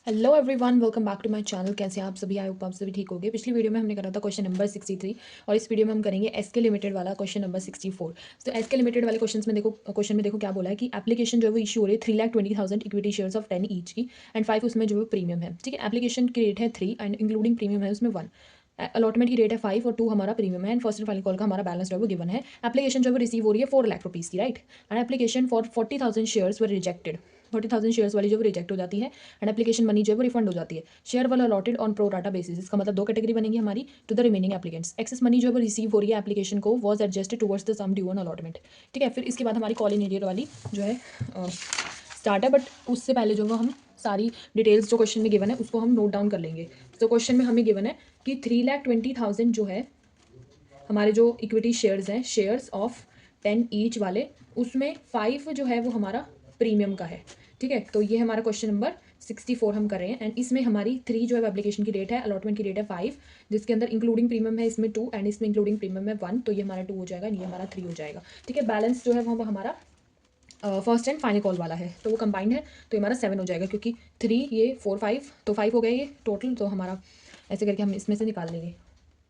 Hello everyone, welcome back to my channel. कैसे हैं आप सभी? आई होप आप सभी ठीक होंगे। पिछली वीडियो में हमने करा था क्वेश्चन नंबर 63 और इस वीडियो में हम करेंगे एसके लिमिटेड वाला क्वेश्चन नंबर 64। तो एसके लिमिटेड वाले क्वेश्चन में देखो क्या बोला है कि एप्लीकेशन जो है वो इशू हो रही है 3,20,000 इक्विटी शेयर्स ऑफ 10 ईच की एंड 5 उसमें जो है प्रीमियम है। ठीक है, एप्लीकेशन की रेट है 3 एंड इंक्लूडिंग प्रीमियम है उसमें 1। अलॉटमेंट की रेट है 5 और 2 हमारा प्रीमियम है and first and final call का हमारा बैलेंस जो है वो गिवन है। एप्लीकेशन जो है वो रिसीव हो रही है 4 लाख रुपीज़ की, right. And application for 40,000 shares were rejected. 40,000 shares वाली जो वो रिजेक्ट हो जाती है एंड एप्लीकेशन मनी जो है वो रिफंड हो जाती है। शेयर वाला allotted on pro rata basis, इसका मतलब दो कैटेगरी बनेगी हमारी to the remaining applicants. Excess money जो है वो रिसीव हो रही है एप्लीकेशन को was adjusted towards the sum due on allotment. ठीक है, फिर इसके बाद हमारी कॉल इन एरियर वाली जो है स्टार्ट है, बट उससे पहले जो वो हम सारी डिटेल्स जो क्वेश्चन में गिवन है उसको हम नोट डाउन कर लेंगे। तो क्वेश्चन में हमें गिवन है कि 3,20,000 जो है हमारे जो इक्विटी शेयर्स हैं, शेयर्स ऑफ 10 ईच वाले, उसमें 5 जो है वो हमारा प्रीमियम का है। ठीक है, तो ये हमारा क्वेश्चन नंबर 64 हम कर रहे हैं एंड इसमें हमारी 3 जो है एप्लीकेशन की रेट है, अलॉटमेंट की रेट है 5, जिसके अंदर इंक्लूडिंग प्रीमियम है इसमें 2 एंड इसमें इंक्लूडिंग प्रीमियम है 1। तो ये हमारा 2 हो जाएगा, ये हमारा 3 हो जाएगा। ठीक है, बैलेंस जो है वो हमारा फर्स्ट एंड फाइनल कॉल वाला है, तो वो कंबाइंड है, तो ये हमारा 7 हो जाएगा क्योंकि 3 ये 4 5 तो 5 हो गया ये टोटल। तो हमारा ऐसे करके हम इसमें से निकाल लेंगे।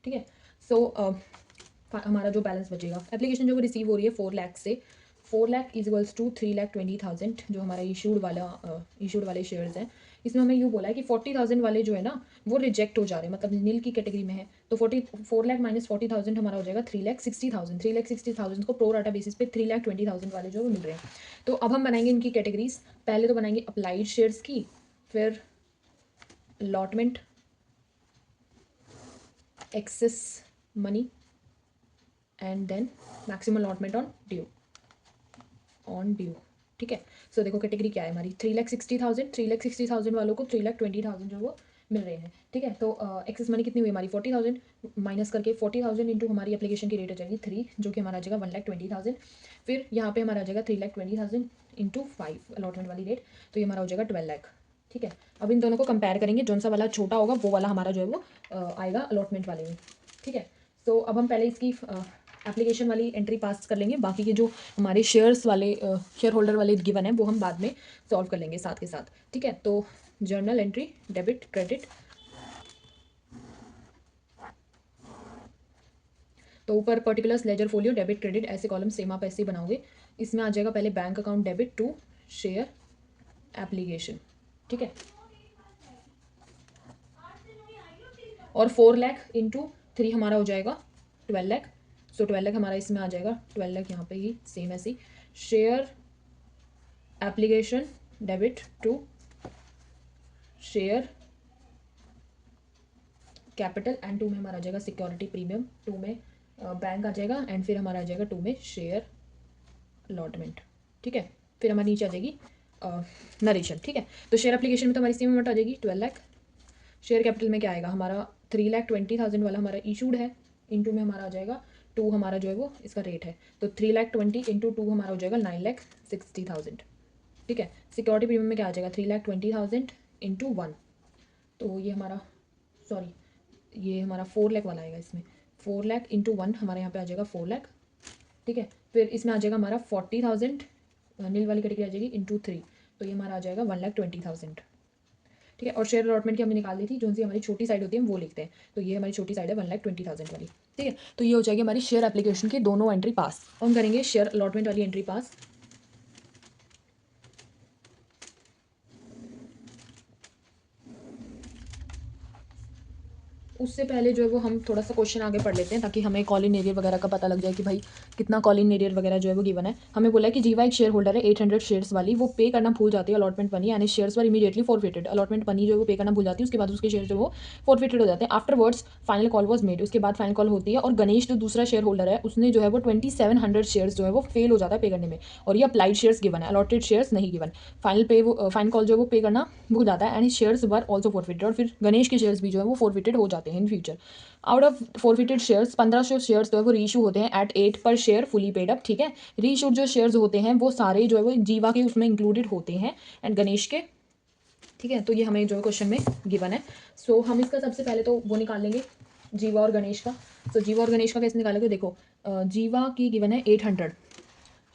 ठीक है, सो हमारा जो बैलेंस बचेगा, एप्लीकेशन जो वो रिसीव हो रही है 4 लाख से, 4 लाख इज इक्वल्स टू 3,20,000 जो हमारा इशूड वाले शेयर्स हैं। इसमें हमें यूँ बोला है कि 40,000 वाले जो है ना वो रिजेक्ट हो जा रहे हैं, मतलब नील की कैटेगरी में है। तो 4 लाख माइनस 40,000 हमारा हो जाएगा 3,60,000। 3,60,000 को प्रो राटा बेसिस पे 3,20,000 वाले जो वो मिल रहे हैं। तो अब हम बनाएंगे इनकी कैटेगरीज। पहले तो बनाएंगे अप्लाइड शेयर्स की, फिर allotment, excess money and then maximum allotment on due. ठीक है, सो देखो कैटेगरी क्या है हमारी, 3,60,000। 3,60,000 वालों को 3,20,000 जो वो मिल रहे हैं। ठीक है, तो एक्सेस मनी कितनी हुई हमारी 40,000, माइनस करके 40,000 इंटू हमारी एप्लीकेशन की रेट हो जाएगी 3, जो कि हमारा आ जाएगा 1,20,000। फिर यहाँ पे हमारा आ जाएगा 3,20,000 इंटू 5 अलॉटमेंट वाली रेट, तो ये हमारा हो जाएगा 12 लाख। ठीक है, अब इन दोनों को कंपेयर करेंगे, जौन सा वाला छोटा होगा वो वाला हमारा जो है वो आएगा अलॉटमेंट वाले में। ठीक है, तो अब हम पहले इसकी एप्लीकेशन वाली एंट्री पास कर लेंगे, बाकी के जो हमारे शेयर्स वाले शेयर होल्डर वाले गिवन है वो हम बाद में सॉल्व कर लेंगे साथ के साथ। ठीक है, तो जर्नल एंट्री डेबिट क्रेडिट, तो ऊपर particulars ledger folio debit credit ऐसे कॉलम सेम आप ऐसे ही बनाओगे। इसमें आ जाएगा पहले bank account debit to share application. ठीक है, और 4 लाख इंटू 3 हमारा हो जाएगा 12 लाख। सो 12 लाख हमारा इसमें आ जाएगा, 12 लाख यहाँ पे ही सेम ऐसे ही share application debit to share capital and 2 में हमारा आ जाएगा सिक्योरिटी प्रीमियम, 2 में बैंक आ जाएगा एंड फिर हमारा आ जाएगा 2 में शेयर अलॉटमेंट। ठीक है, फिर हमारी नीचे आ जाएगी नरेशन। ठीक है, तो शेयर एप्लीकेशन में तो हमारी सेम अमाउंट आ जाएगी 12 लाख। शेयर कैपिटल में क्या आएगा हमारा 3,20,000 वाला हमारा इशूड है, इंटू में हमारा आ जाएगा 2 हमारा जो है वो इसका रेट है, तो 3,20,000 इंटू 2 हमारा हो जाएगा 9,60,000। ठीक है, सिक्योरिटी प्रीमियम में क्या आ जाएगा 3,20,000 इंटू 1, तो ये हमारा सॉरी ये हमारा 4 लाख वाला आएगा। इसमें 4 लाख इंटू 1 हमारे यहाँ पे आ जाएगा 4 लाख। ठीक है, फिर इसमें आ जाएगा हमारा 40,000 नील वाली कैटेगरी आ जाएगी इंटू 3, तो ये हमारा आ जाएगा 1,20,000। ठीक है, और शेयर अलॉटमेंट की हमने निकाल ली थी, जो सी हमारी छोटी साइड होती है हम वो लिखते हैं, तो ये हमारी छोटी साइड है 1,20,000 वाली। ठीक है, तो ये हो जाएगी हमारी शेयर एप्लीकेशन की दोनों एंट्री पास। हम करेंगे शेयर अलॉटमेंट वाली एंट्री पास। उससे पहले जो है वो हम थोड़ा सा क्वेश्चन आगे पढ़ लेते हैं ताकि हमें कॉल इन एरियर वगैरह का पता लग जाए कि भाई कितना कॉल इन एरियर वगैरह जो है वो गिवन है। हमें बोला है कि जीवा एक शेयर होल्डर है 800 शेयर्स वाली, वो पे करना भूल जाती है अलॉटमेंट मनी, यानी शेयर्स पर इमीडिएटली फॉरफिटेड। अलॉटमेंट मनी जो है वो पे करना भूल जाती है, उसके बाद उसके शेयर जो वो फॉरफिटेड हो जाते हैं। Afterwards final call was made, उसके बाद फाइनल कॉल होती है और गणेश जो दूसरा शेयर होल्डर है उसने जो है वो 2,700 शेयर्स जो है वो फेल हो जाता है पे करने में, और ये अप्लाइड शेयर्स गिवन है, अलॉटेड शेयर्स नहीं गिवन। फाइनल कॉल जो है वो पे करना भूल जाता है and shares were also forfeited, और फिर गणेश के शेयर्स भी जो है वो फॉरफिटेड हो जाते हैं in future. Out of forfeited shares 1,500 shares जो है वो रीइशू होते हैं एट 8 पर शेयर फुली पेड अप। ठीक है, रीइशूड जो शेयर्स होते हैं वो सारे जो है वो जीवा के उसमें इंक्लूडेड होते हैं एंड गणेश के। ठीक है, तो ये हमें जो क्वेश्चन में गिवन है। सो हम इसका सबसे पहले तो वो निकाल लेंगे जीवा और गणेश का। सो जीवा और गणेश का कैसे निकालेंगे, देखो जीवा की गिवन है 800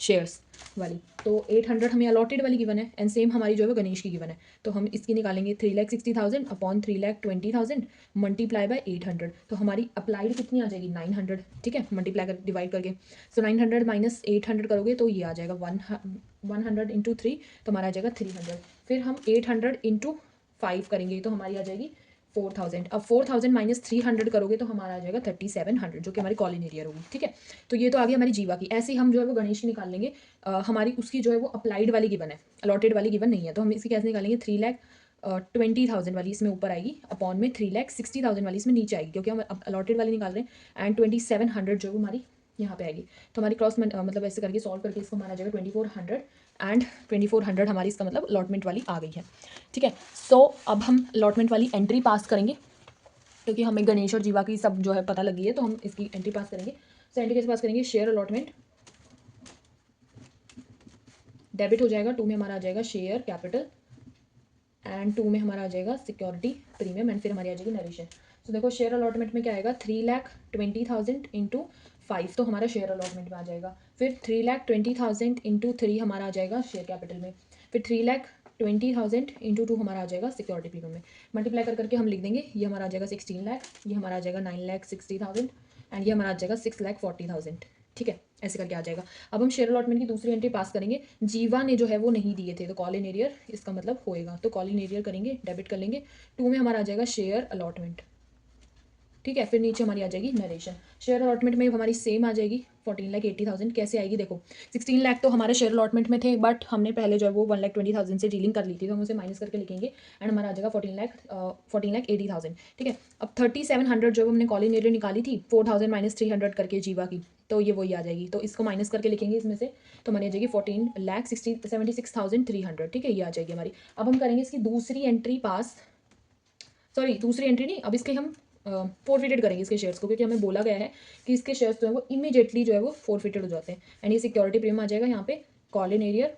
शेयर्स वाली। तो 800 हमें अलॉटेड वाली गिवन है, एंड सेम हमारी जो है वो गणेश की गिवन है। तो हम इसकी निकालेंगे 3,60,000 अपॉन 3,20,000 मल्टीप्लाई बाय 800। तो हमारी अप्लाइड कितनी आ जाएगी 900, ठीक है, मल्टीप्लाई कर डिवाइड करके। सो 900 माइनस 800 करोगे तो ये आ जाएगा 100 इंटू 3, तो हमारा आ जाएगा 300। फिर हम 800 इंटू 5 करेंगे तो हमारी आ जाएगी 4000। अब 4000 माइनस 300 करोगे तो हमारा आ जाएगा 3700, जो कि हमारी कॉलिन एरियर होगी, ठीक है। तो ये तो आ गई हमारी जीवा की। ऐसे ही हम जो है वो गणेश की निकाल लेंगे। हमारी उसकी जो है वो अप्लाइड वाली गिवन है, अलॉटेड वाली गिवन नहीं है, तो हम इसकी कैसे निकालेंगे 3,20,000 वाली इसमें ऊपर आएगी, अपॉन में 3,60,000 वाली इसमें नीचे आएगी, क्योंकि हम अलॉटेड वाली निकाल रहे हैं। एंड 2700 जो है वो हमारी यहाँ पे आएगी। तो हमारी क्रॉस मतलब ऐसे करके सॉल्व करके इसको हमारा जाएगा 2400, एंड 2400 हमारी इसका मतलब अलॉटमेंट वाली आ गई है, ठीक है। सो अब हम अलॉटमेंट वाली एंट्री पास करेंगे, क्योंकि हमें गणेश और जीवा की सब जो है पता लगी है, तो हम इसकी एंट्री पास करेंगे। सो एंट्री कैसे पास करेंगे, शेयर अलॉटमेंट डेबिट हो जाएगा, 2 में हमारा आ जाएगा शेयर कैपिटल, एंड 2 में हमारा आ जाएगा सिक्योरिटी प्रीमियम, एंड फिर हमारी आ जाएगी नरेशन। तो देखो शेयर अलॉटमेंट में क्या आएगा 3,20,000 इंटू 5, तो हमारा शेयर अलॉटमेंट में आ जाएगा। फिर 3,20,000 इंटू 3 हमारा आ जाएगा शेयर कैपिटल में। फिर 3,20,000 इंटू 2 हमारा आ जाएगा सिक्योरिटी प्रीमियम में। मल्टीप्लाई करके हम लिख देंगे, ये हमारा आ जाएगा 16 लाख, ये हमारा आ जाएगा 9,60,000, एंड ये हमारा आ जाएगा 6,40,000, ठीक है, ऐसे करके आ जाएगा। अब हम शेयर अलॉटमेंट की दूसरी एंट्री पास करेंगे। जीवा ने जो है वो नहीं दिए थे, तो कॉल इन एरियर इसका मतलब होएगा, तो कॉल इन एरियर करेंगे, डेबिट कर लेंगे। 2 में हमारा आ जाएगा शेयर अलॉटमेंट, ठीक है। फिर नीचे हमारी आ जाएगी नरेशन। शेयर अलॉटमेंट में हमारी सेम आ जाएगी 14,80,000। कैसे आएगी देखो, 16 लाख तो हमारे शेयर अलॉटमेंट में थे, बट हमने पहले जो है वो 1,20,000 से डीलिंग कर ली थी, तो हम उसे माइनस करके लिखेंगे, एंड हमारा आ जाएगा 14,80,000, ठीक है। अब 3700 जो हमने कॉल इन एरियर निकाली थी 4,000 माइनस 300 करके जीवा की, तो ये वही आ जाएगी, तो इसको माइनस करके लिखेंगे इसमें से, तो हमारी आ जाएगी 14,76,300, ठीक है, ये आ जाएगी हमारी। अब हम करेंगे इसकी दूसरी एंट्री पास, सॉरी दूसरी एंट्री नहीं, अब इसके हम फोरफिटेड करेंगे इसके शेयर्स को, क्योंकि हमें बोला गया है कि इसके शेयर्स जो है वो इमीडिएटली जो है वो फोरफिटेड हो जाते हैं। एंड ये सिक्योरिटी प्रीमियम आ जाएगा यहाँ पे call in arrear,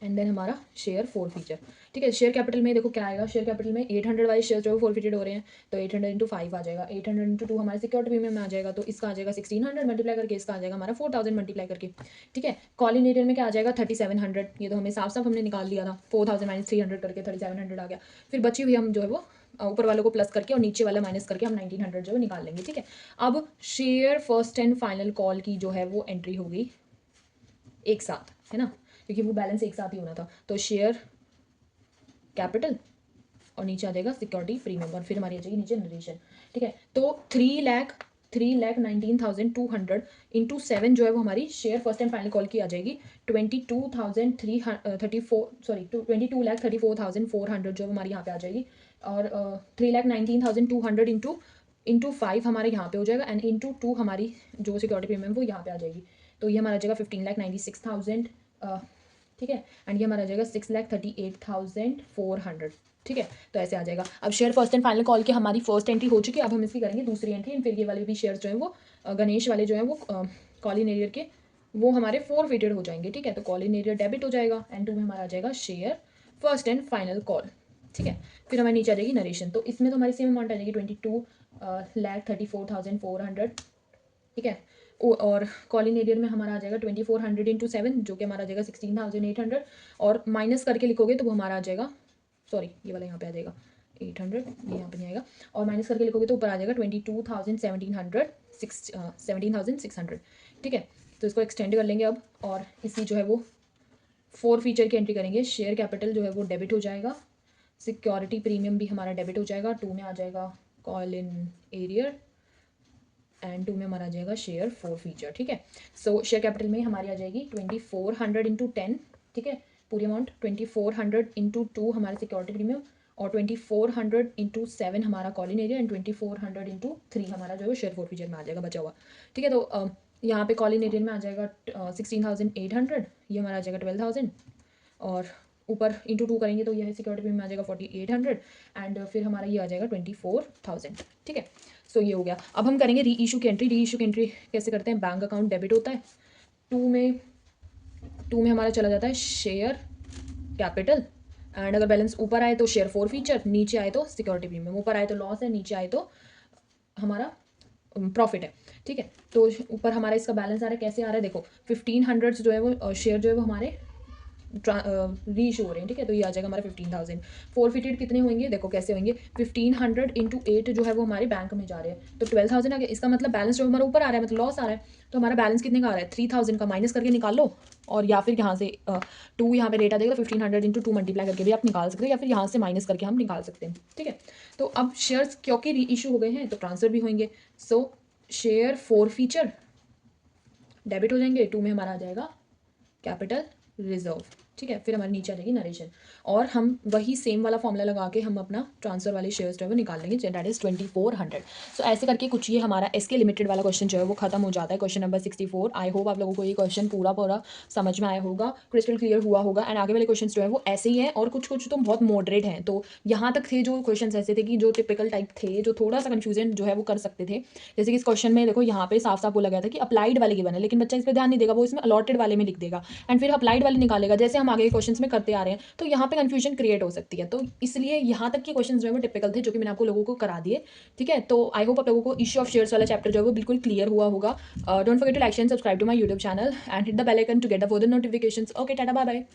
and then हमारा शेयर फोर फीचर, ठीक है। शेयर कैपिटल में देखो क्या आएगा, शेयर कैपिटल में 800 वाले शेयर जो है फोरफिटेड हो रहे हैं, तो 800 इंटू 5 आ जाएगा, 800 इंटू 2 हमारे सिक्योरिटी प्रीमियम में आ जाएगा, तो इसका आ जाएगा 1600 मल्टीप्लाई करके, इसका आ जाएगा हमारा 4000 मल्टीप्लाई करके, ठीक है। कॉल इन एरियर में क्या आ जाएगा 3700, ये तो हमें साफ साफ हमने निकाल लिया था, 4000 माइनस 300 करके 3700 आ गया। फिर बची हुई हम जो है वो ऊपर वालों को प्लस करके और नीचे वाला माइनस करके हम 1900 जो है निकाल लेंगे, ठीक है। अब share first and final call की जो है वो एंट्री हो गई एक साथ, है ना, क्योंकि वो बैलेंस एक साथ ही होना था। तो शेयर कैपिटल और नीचे आ जाएगा सिक्योरिटी प्रीमियम, और फिर हमारी आ जाएगी नीचे नरेशन, ठीक है। तो 3,19,200 इंटू 7 जो है वो हमारी share first and final call की आ जाएगी 22,34,400 जो हमारी यहाँ पे आ जाएगी। और 3,19,200 इंटू 5 हमारे यहाँ पे हो जाएगा, एंड इंटू 2 हमारी जो सिक्योरिटी प्रीमियम वो यहाँ पे आ जाएगी, तो ये हमारा आ जाएगा 15,96,000, ठीक है। एंड ये हमारा आ जाएगा 6,38,400, ठीक है। तो ऐसे आ जाएगा। अब share first and final call की हमारी फर्स्ट एंट्री हो चुकी है, अब हम इसकी करेंगे दूसरी एंट्री, एंड फिर ये वाले भी शेयर जो है वो गणेश वाले जो है वो कॉल इन एरियर के वो हमारे फोरफिटेड हो जाएंगे, ठीक है। तो कॉल इन एरियर डेबिट हो जाएगा, एंड 2 में हमारा आ जाएगा share first and final call, ठीक है। फिर हमारे नीचे आ जाएगी नरेशन, तो इसमें तो हमारी सेम अमाउंट आ जाएगी 22,34,400, ठीक है। और कॉल इन एरियर में हमारा आ जाएगा 2400 इंटू 7 जो कि हमारा आ जाएगा 16,800, और माइनस करके लिखोगे तो वो हमारा आ जाएगा, सॉरी ये वाला यहाँ पे आ जाएगा 800, ये यहाँ पे नहीं आएगा, और माइनस करके लिखोगे तो ऊपर आ जाएगा 17,600, ठीक है। तो इसको एक्सटेंड कर लेंगे अब, और इसकी जो है वो फोर फीचर की एंट्री करेंगे। शेयर कैपिटल जो है वो डेबिट हो जाएगा, सिक्योरिटी प्रीमियम भी हमारा डेबिट हो जाएगा, 2 में आ जाएगा कॉल इन एरियर, एंड 2 में हमारा आ जाएगा शेयर फोर फीचर, ठीक है। सो शेयर कैपिटल में हमारी आ जाएगी 2400 इंटू 10, ठीक है, पूरी अमाउंट 2400 इंटू 2 हमारे सिक्योरिटी प्रीमियम, और 2400 इंटू 7 हमारा call in area, and 2400 into 3 हमारा जो है शेयर फोर फीचर में आ जाएगा बचा हुआ, ठीक है। तो यहाँ पे कॉल इन एरिया में आ जाएगा 16,800, ये हमारा आ जाएगा 12,000, और ऊपर इंटू 2 करेंगे तो यह सिक्योरिटी में आ जाएगा 4,800, एंड फिर हमारा ये आ जाएगा 24,000, ठीक है। सो ये हो गया। अब हम करेंगे री इशू की एंट्री। री इशू की एंट्री कैसे करते हैं, बैंक अकाउंट डेबिट होता है, 2 में हमारा चला जाता है शेयर कैपिटल, एंड अगर बैलेंस ऊपर आए तो शेयर फोर फीचर, नीचे आए तो सिक्योरिटी प्रीमियम, ऊपर आए तो लॉस है, नीचे आए तो हमारा प्रॉफिट है, ठीक है। तो ऊपर हमारा इसका बैलेंस आ रहा है, कैसे आ रहा है देखो, 1500 जो है वो शेयर जो है वो हमारे रीच हो रहे हैं, ठीक है। तो ये आ जाएगा हमारा 15,000। फोरफिटेड कितने होंगे देखो कैसे होंगे, 1500 इंटू 8 जो है वो हमारे बैंक में जा रहे हैं, तो 12,000 आ गया। इसका मतलब बैलेंस जो हमारा ऊपर आ रहा है मतलब लॉस आ रहा है, तो हमारा बैलेंस कितने का आ रहा है, 3,000 का माइनस करके निकाल लो, और या फिर यहाँ से 2 यहाँ पे रेट आ जाएगा, 1500 इंटू 2 मल्टीप्लाई करके भी आप निकाल सकते हो, या फिर यहाँ से माइनस करके हम निकाल सकते हैं, ठीक है। तो अब शेयर्स क्योंकि री इशू हो गए हैं तो ट्रांसफर भी होंगे, सो शेयर फोर फीचर डेबिट हो जाएंगे, 2 में हमारा आ जाएगा कैपिटल रिजर्व, ठीक है। फिर हमारे नीचे आ जाएगी नरेशन, और हम वही सेम वाला फॉर्मूला लगा के हम अपना ट्रांसफर वाले शेयर्स जो है वो निकाल लेंगे, दैट इज 2400। सो ऐसे करके कुछ ये हमारा एसके लिमिटेड वाला क्वेश्चन जो है वो खत्म हो जाता है, क्वेश्चन नंबर 64। आई होप आप लोगों को ये क्वेश्चन पूरा पूरा समझ में आया होगा, क्रिस्टल क्लियर हुआ होगा। एंड आगे वाले क्वेश्चन जो है वो ऐसे ही हैं, और कुछ कुछ तो बहुत मॉडरेट हैं। तो यहाँ तक थे जो क्वेश्चन ऐसे थे कि जो टिपिकल टाइप थे, जो थोड़ा सा कन्फ्यूजन जो है वो कर सकते थे। जैसे कि इस क्वेश्चन में देखो यहाँ पे साफ साफ बोला गया था कि अप्लाइड वाले गिवन है, लेकिन बच्चा इस पर ध्यान नहीं देगा, वो इसमें अलॉटेड वाले में लिख देगा एंड फिर अप्लाइड वाले निकालेगा, जैसे हम आगे के क्वेश्चंस में करते आ रहे हैं। तो यहाँ पे कंफ्यूजन क्रिएट हो सकती है, तो इसलिए यहाँ तक के क्वेश्चंस जो है वो टिपिकल थे, जो कि मैंने आपको लोगों को करा दिए, ठीक है। तो आई होप आप लोगों को इश्यू ऑफ शेयर्स वाला चैप्टर जो है वो बिल्कुल क्लियर हुआ होगा। Don't forget to like and subscribe to my YouTube channel and hit the bell icon to get the further notifications. Okay, tata, bye bye.